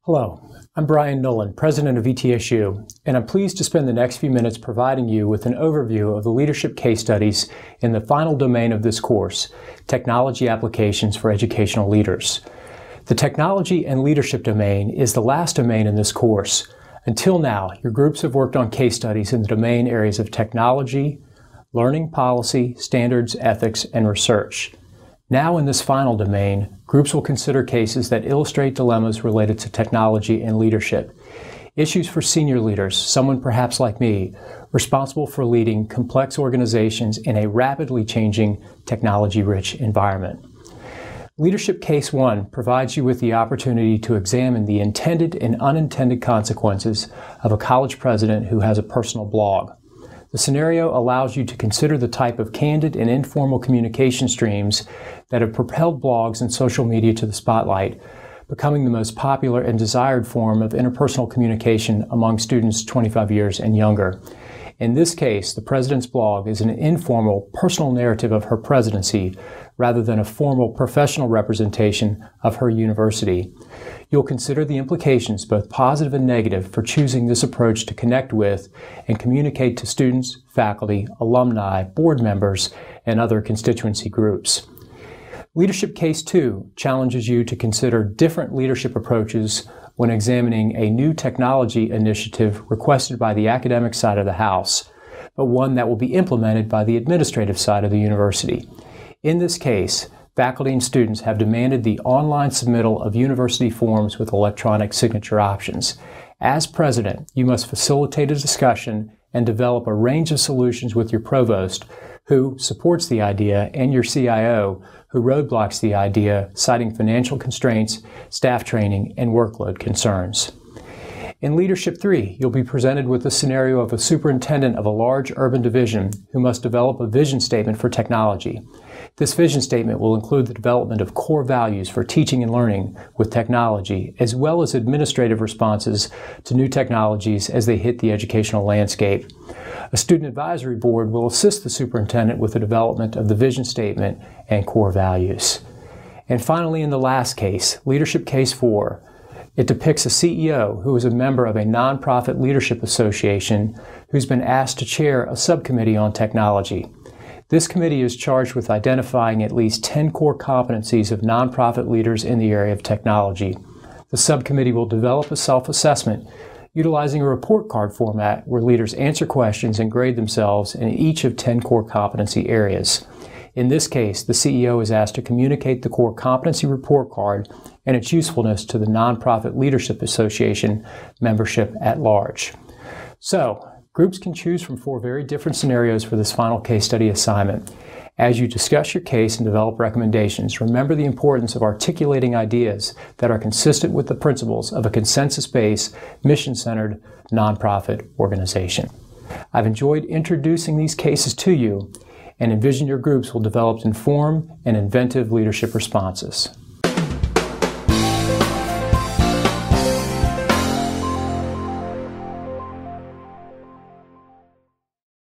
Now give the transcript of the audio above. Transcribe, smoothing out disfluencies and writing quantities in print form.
Hello, I'm Brian Noland, President of ETSU, and I'm pleased to spend the next few minutes providing you with an overview of the leadership case studies in the final domain of this course, Technology Applications for Educational Leaders. The technology and leadership domain is the last domain in this course. Until now, your groups have worked on case studies in the domain areas of technology, learning policy, standards, ethics, and research. Now in this final domain, groups will consider cases that illustrate dilemmas related to technology and leadership. Issues for senior leaders, someone perhaps like me, responsible for leading complex organizations in a rapidly changing technology-rich environment. Leadership Case 1 provides you with the opportunity to examine the intended and unintended consequences of a college president who has a personal blog. The scenario allows you to consider the type of candid and informal communication streams that have propelled blogs and social media to the spotlight, becoming the most popular and desired form of interpersonal communication among students 25 years and younger. In this case, the president's blog is an informal, personal narrative of her presidency rather than a formal professional representation of her university. You'll consider the implications, both positive and negative, for choosing this approach to connect with and communicate to students, faculty, alumni, board members, and other constituency groups. Leadership Case 2 challenges you to consider different leadership approaches when examining a new technology initiative requested by the academic side of the House, but one that will be implemented by the administrative side of the university. In this case, faculty and students have demanded the online submittal of university forms with electronic signature options. As president, you must facilitate a discussion and develop a range of solutions with your provost, who supports the idea, and your CIO, who roadblocks the idea, citing financial constraints, staff training, and workload concerns. In Leadership 3, you'll be presented with the scenario of a superintendent of a large urban division who must develop a vision statement for technology. This vision statement will include the development of core values for teaching and learning with technology, as well as administrative responses to new technologies as they hit the educational landscape. A student advisory board will assist the superintendent with the development of the vision statement and core values. And finally, in the last case, Leadership Case 4, it depicts a CEO who is a member of a nonprofit leadership association who's been asked to chair a subcommittee on technology. This committee is charged with identifying at least 10 core competencies of nonprofit leaders in the area of technology. The subcommittee will develop a self-assessment utilizing a report card format where leaders answer questions and grade themselves in each of 10 core competency areas. In this case, the CEO is asked to communicate the core competency report card and its usefulness to the Nonprofit Leadership Association membership at large. So, groups can choose from 4 very different scenarios for this final case study assignment. As you discuss your case and develop recommendations, remember the importance of articulating ideas that are consistent with the principles of a consensus-based, mission-centered nonprofit organization. I've enjoyed introducing these cases to you and envision your groups will develop informed and inventive leadership responses.